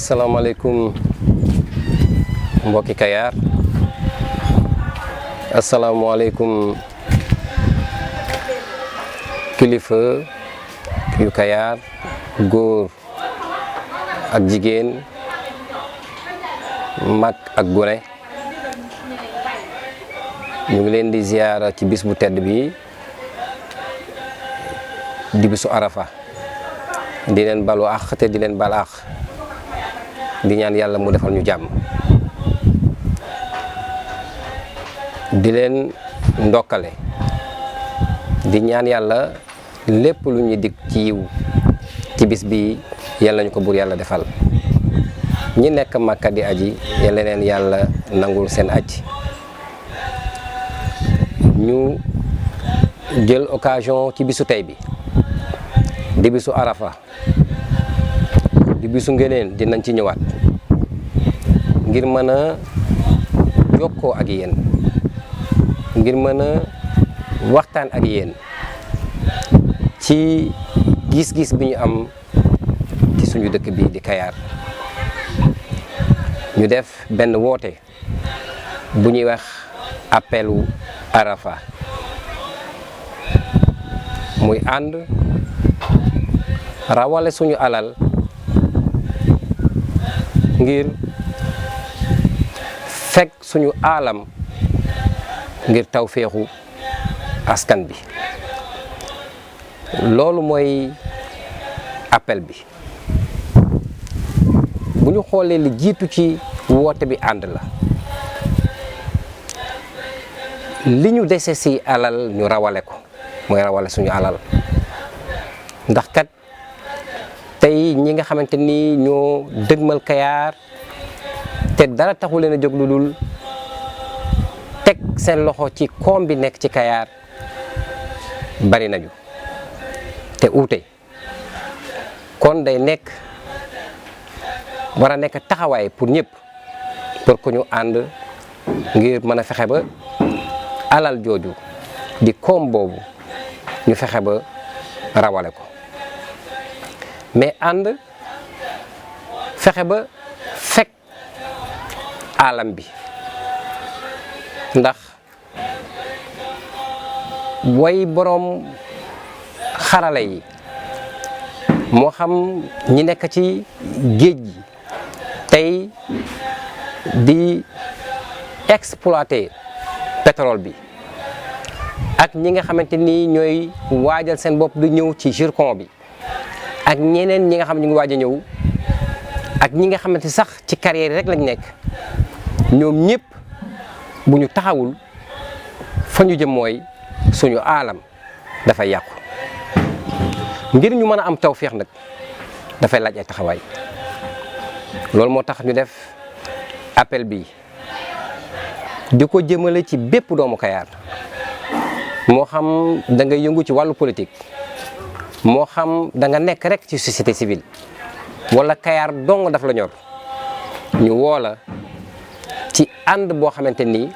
asalaamaaleykum mbokki Kayar asalaamaaleykum kilifa yu Kayar góor ak jigéen mag ak gone ñu ngi leen di ziyaara ci bis bu tedd bi di bisu Arafa di leen balu àq te di leen bal àq di ñaan yàlla mu defal ñu jàmm di leen ndokkale di ñaan yàlla lépp lu ñu dig ci yiw ci bis bi yàlla ñu ko buur yàlla defal ñi nekk Makka di aji yàlla leen yàlla nangul seen aj ñu jël occasion ci bisu tey bi di bisu Arafa di bisu ngëneen dinañ ci ñëwaat ngir mën a jokkoo ak yéen ngir mën a waxtaan ak yéen ci gis-gis bi ñu am ci suñu dëkk bi di Kayar ñu def benn woote bu ñuy wax appelu Arafa muy ànd rawale suñu alal ngir fekk suñu aalam ngir tawféexu askan bi loolu mooy appel bi bu ñu xoolee li jiitu ci woote bi ànd la li ñu dese ci alal ñu rawale ko mooy rawale suñu alal ndax kat tey ñi nga xamante ni ñoo dëgmal Kayar te dara taxu leen a jóg lu dul teg seen loxo ci koom bi nekk ci Kayar bari nañu te uute kon day nekk war a nekk taxawaay pour ñëpp pour que ñu ànd ngir mën a fexe ba alal jooju di koom boobu ñu fexe ba rawale ko mais ànd fexe ba fekk alam bi ndax way boroom xarala yi moo xam ñi nekk ci géej gi tey di exploiter pétrole bi ak ñi nga xamante ni ñooy waajal seen bopp du ñëw ci zircon bi ak ñeneen ñi nga xam ne ñu ngi waaj a ñëw ak ñi nga xamante sax ci carrière rek lañ nekk ñoom ñëpp bu ñu taxawul fa ñu jëm mooy suñu aalam dafay yàqu ngir ñu mën a am tawféex nag dafay laaj ay taxawaay loolu moo tax ñu def appel bi di ko jëmale ci bépp doomu Kayar moo xam da nga yëngu ci wàllu politique moo xam da nga nekk rek ci société civile wala Kayar dong daf la ñor ñu woo la ci ànd boo xamante ni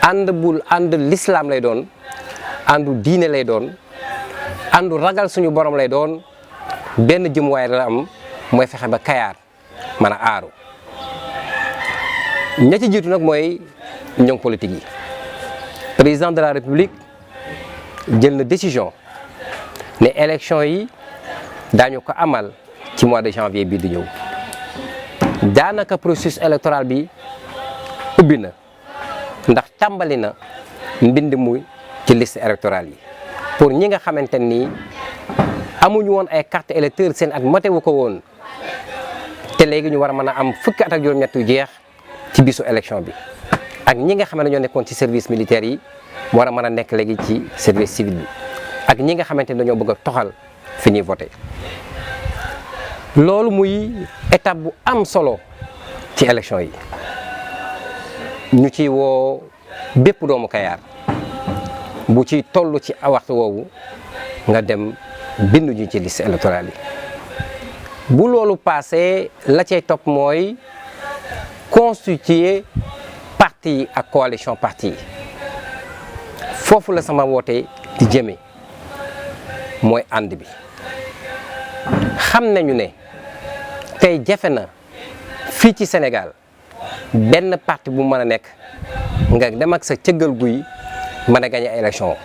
ànd l'islam lay doon àndu diine lay doon àndu ragal suñu borom lay doon benn jëmuwaay la am mooy fexe ba Kayar mën a aaru ña ci jiitu nag mooy ñoŋ politique yi président de la république jël na décision ne élection yi daañu ko amal ci mois de janvier bii di ñëw daanaka processus électoral bi ubbi na ndax tàmbali na mbind mu ci liste électorale yi pour ñi nga xamante ni amuñu woon ay carte électeur seen at matewu ko woon te léegi ñu war a mën a am fukki at ak juróom-ñett yu jeex ci bisu élection bi ak ñi nga xam ne ñoo nekkoon ci service militaire yi war a mën a nekk léegi ci service civil bi ak ñi nga xamante ni dañoo bëgg a toxal fi ñuy voté loolu muy étape bu am solo ci élection yi ñu ci woo bépp doomu Kayar bu ci toll ci waxtu woowu nga dem bindu ñu ci liste électorale yi bu loolu passé la cay topp mooy constituer parti yi ak coalition parti yi foofu la sama woote di jëme mooy ànd bi xam nañu ne tey jafe na fii ci Sénégal benn parti bu mën a nekk nga dem ak sa cëggal guy mën a gagné élection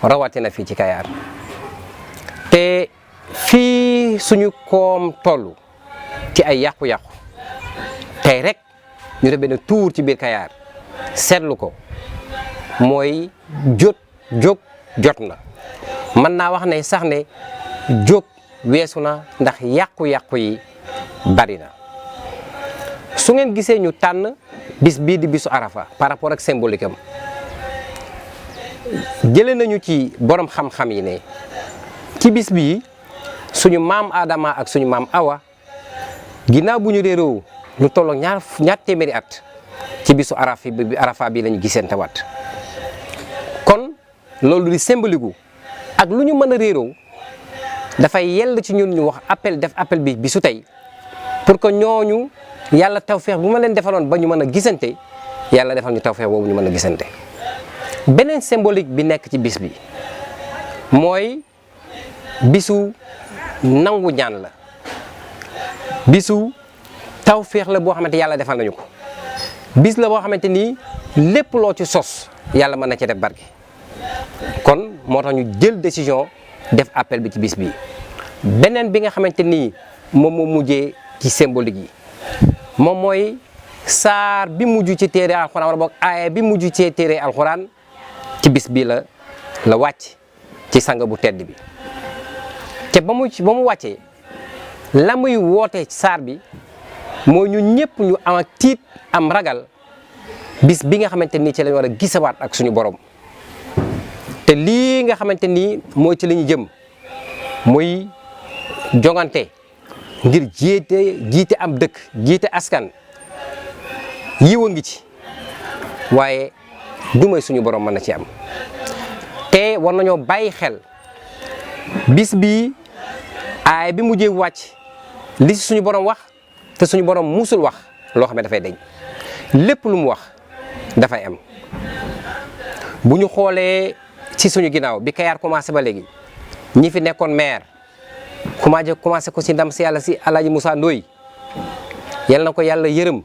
rawatina fii ci Kayar te fii suñu koom toll ci ay yàqu-yàqu tey rek ñu def benn tour ci biir Kayar seetlu ko mooy jóg jot na mën naa wax ne sax ne jóg weesu na ndax yàqu-yàqu yi bari na su ngeen gisee ñu tànn bis bii di bisu Arafa par rapport ak symbolique am jëlee nañu ci borom xam-xam yi ne ci bis bii suñu maam Adama ak suñu maam Awa ginnaaw bu ñu réeroo lu tollook ñaar téeméeri at ci bisu Arafa bi lañu gisante waat kon loolu di symbolique ak lu ñu mën a réeroo dafay yell ci ñun ñu wax def appel bi bisu tey pour que ñooñu yàlla tawfeex bu ma leen defaloon ba ñu mën a gisante yàlla defal ñu tawfeex boobu ñu mën a gisante. beneen symbolique bi nekk ci bis bi mooy bisu nangu ñaan la bisu tawfeex la boo xamante yàlla defal nañu ko bis la boo xamante ni lépp loo ci sos yàlla mën na ci def barke kon moo tax ñu jël décision def appel bi ci bis bi. beneen bi nga xamante ni moom moo mujjee ci symbolique yi moom mooy saar bi mujj ci téere alxuraan wala boog aaya bi mujj ci téere alxuraan ci bis bi la wàcc ci sang bu tedd bi te ba mu wàccee la muy woote saar bi mooy ñu ñëpp ñu am ak tiit am ragal bis bi nga xamante ni ci lañ war a gisawaat ak suñu borom te lii nga xamante ni mooy ci la ñu jëm muy jongante ngir jiite am dëkk jiite askan yiwa ngi ci waaye du may suñu borom mën na ci am te war nañoo bàyyi xel bis bi aay bi mujjee wàcc li suñu borom wax te suñu borom musul wax loo xam ne dafay deñ lépp lu mu wax dafay am bu ñu xoolee ci suñu ginnaaw bi Kayar commencé ba léegi ñi fi nekkoon maire commencé ko ci ndam si yàlla si Alaaji Moussa Ndoye yal na ko yàlla yërëm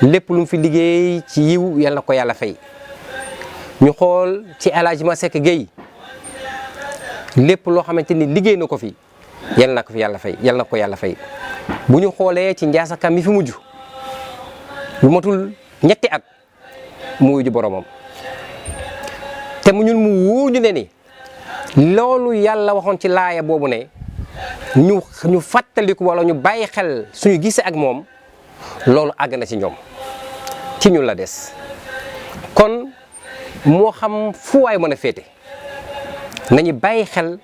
lépp lu mu fi liggéey ci yiw yal na ko yàlla fay ñu xool ci Alaaji Masek Gueye lépp loo xamante ni liggéey na ko fi yal na ko fi yàlla fay yal na ko yàlla fay bu ñu xoolee ci Ndiassa Ka mi fi mujj lu matul ñetti at mu wuyu boromam te mu ñun mu wóor ñu ne ni loolu yàlla waxoon ci laaya boobu ne ñu fàttaliku wala ñu bàyyi xel suñu gisee ak moom loolu àgg na ci ñoom ci ñun la des kon moo xam fu waay mën a féete nañu bàyyi xel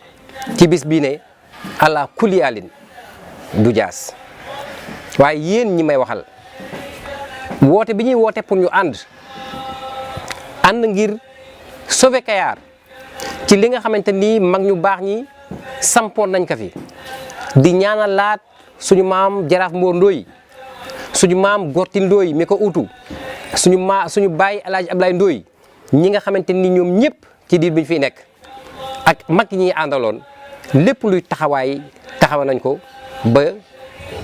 ci bis bii ne ala kulli alin du jaas waaye yéen ñi may waxal woote bi ñuy woote pour ñu ànd ngir sauver Kayar ci li nga xamante ni mag ñu baax ñi sampoon nañ ko fi di ñaanal laat suñu maam Jaraaf Mboor Ndoye suñu maam Gortil Ndoye mi ko utu suñu baay Alaaji Ablaye Ndoye ñi nga xamante ni ñoom ñëpp ci diir bi ñu fiy nekk ak mag ñi àndaloon lépp luy taxawaay taxawa nañ ko ba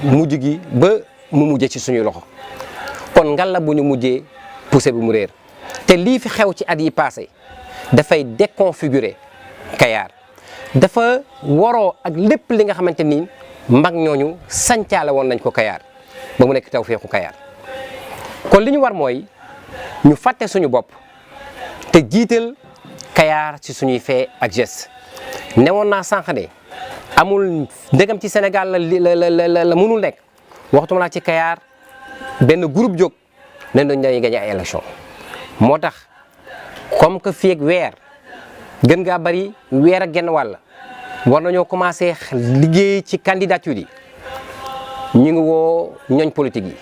mujj gi ba mu mujjee ci suñuy loxo kon ngalla bu ñu mujjee poussé bi mu réer te lii fi xew ci at yi passé dafay déconfigurer Kayar dafa waroo ak lépp li nga xamante ni mag ñooñu sancaale woon nañ ko Kayar ba mu nekk tawfeexu Kayar kon li ñu war mooy ñu fàtte suñu bopp te jiital Kayar ci suñuy fait ak geste newoon naa sànq ne amul ndegam ci Sénégal la mënul nekk waxtuma laa ci Kayar benn groupe jóg ne dañuy gagné ay élection moo tax comme que fii ak weer gën ngaa bari weer ak genn wàll war nañoo commencé liggéey ci candidature yi ñu ngi woo ñooñ politique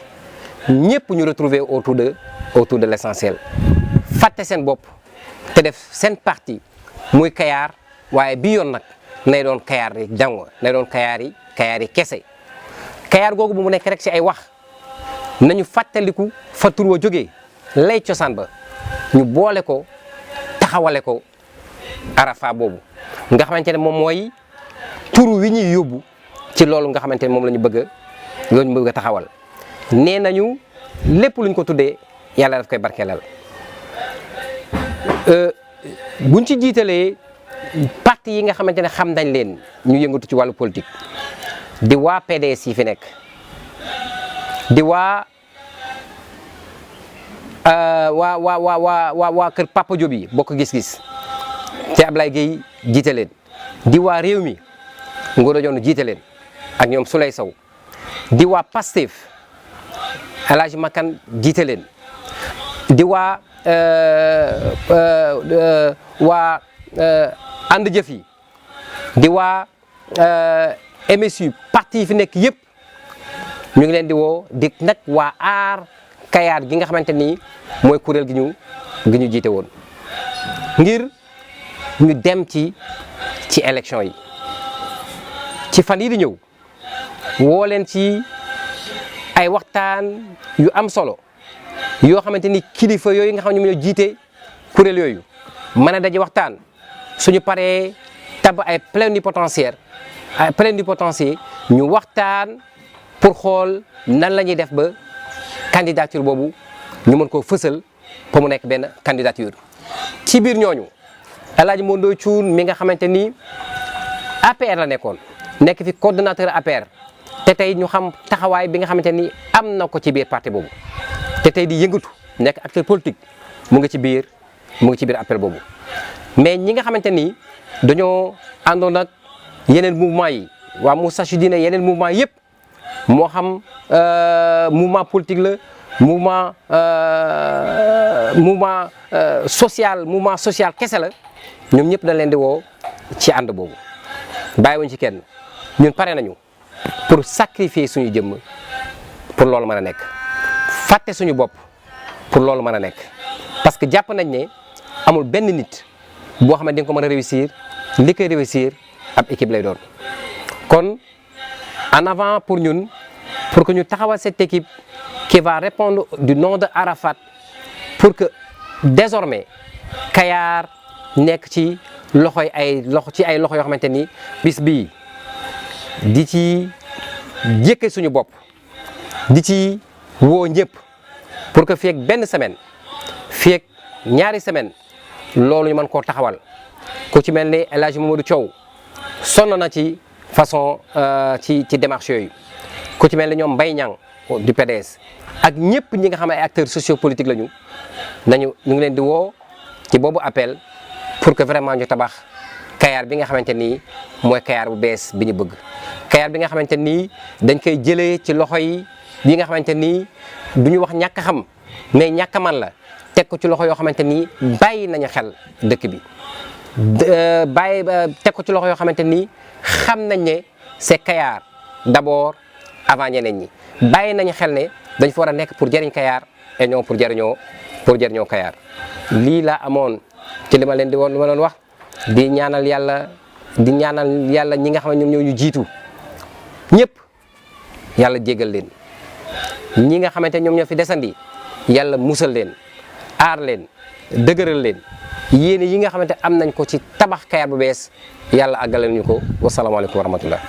yi ñëpp ñu retrouver autour de l'essentiel fàtte seen bopp te def seen parti muy Kayar waaye bi yoon nag nay doon Kayar yi jàngo nay doon Kayar yi kese Kayar googu bu mu nekk rek ci ay wax nañu fàttaliku fa tur wa jógee lay cosaan ba ñu boole ko taxawale ko Arafa boobu nga xamante ne moom mooy tur wi ñuy yóbbu ci loolu nga xamante ne moom la ñu bëgg loolu ñu bëgg a taxawal nee nañu lépp luñ ko tuddee yàlla daf koy barkeelal buñ ci jiitalee parti yi nga xamante ne xam nañ leen ñu yëngatu ci wàllu politique di waa PDS yi fi nekk di waa kër Papa Diop yi bokk gis-gis te Ablaye Gueye jiite leen di waa réew mi Ngor Dione jiite leen ak ñoom Souley Sow di waa Pastef El Hadj Makan jiite leen di waa ànd jëf yi di waa MSU parti yi fi nekk yëpp ñu ngi leen di woo di nag waa aar Kayar gi nga xamante ni mooy kuréel gi ñu jiite woon ngir ñu dem ci élection yi ci fan yi di ñëw woo leen ci ay waxtaan yu am solo yoo xamante ni kilifa yooyu nga xam ne ñoom ñoo jiite kuréel yooyu mën a daje waxtaan suñu paree tab ay plénipotentiaire ñu waxtaan pour xool nan la ñuy def ba candidature boobu ñu mën koo fësal pour mu nekk benn candidature ci biir ñooñu El Hadj Mondo Thioune mi nga xamante ni APR la nekkoon nekk fi coordonnateur APR te tey ñu xam taxawaay bi nga xamante ni am na ko ci biir parti boobu te tey di yëngatu nekk acteur politique mu ngi ci biir APR boobu mais ñi nga xamante ni dañoo àndoon ak yeneen mouvement yi waa Moustarchidine yeneen mouvement yëpp moo xam mouvement politique la mouvement social kese la ñoom ñëpp dañ leen di woo ci ànd boobu bàyyiwuñ ci kenn ñun pare nañu pour sacrifier suñu jëmm pour loolu mën a nekk fàtte suñu bopp pour loolu mën a nekk parce que jàpp nañ ne amul benn nit boo xam ne di nga ko mën a réussir li koy réussir ab équipe lay doon kon en avant pour ñun pour que ñu taxawal cette équipe qui va répondre du nom de Arafat pour que désormais Kayar nekk ci loxo yoo xamante ni bis bii di ci jëkke suñu bopp di ci woo ñëpp pour que fii ak benn semaine fii ak ñaari semaine loolu ñu mën koo taxawal ku ci mel ni El Hadj Mamadou Thiaw sonn na ci façon ci démarche yooyu ku ci mel ni ñoom Mbaye Niang du PDS ak ñëpp ñi nga xam ne ay acteurs sociopolitiques lañu ñu ngi leen di woo ci boobu appel pour que vraiment ñu tabax Kayar bi nga xamante ni mooy Kayar bu bees bi ñu bëgg Kayar bi nga xamante ni dañ koy jëlee ci loxo yi bi nga xamante ni du ñu wax ñàkk xam mais ñàkk man la teg ko ci loxo yoo xamante ni bàyyi nañu xel dëkk bi teg ko ci loxo yoo xamante ni xam nañ ne c'est Kayar d'abord avant ñeneen ñi bàyyi nañu xel ne dañ fa war a nekk pour jëriñ Kayar et non pour jëriñoo Kayar lii la amoon ci li ma leen di woon li ma doon wax di ñaanal yàlla ñi nga xam ne ñoom ñoo ñu jiitu ñëpp yàlla jégal leen ñi nga xamante ñoom ñoo fi desandi yàlla musal leen aar leen dëgëral leen yéene yi nga xamante am nañ ko ci tabax Kayar bu bees yàlla àggale ñu ko wasalaamaaleykum wa rahmatullah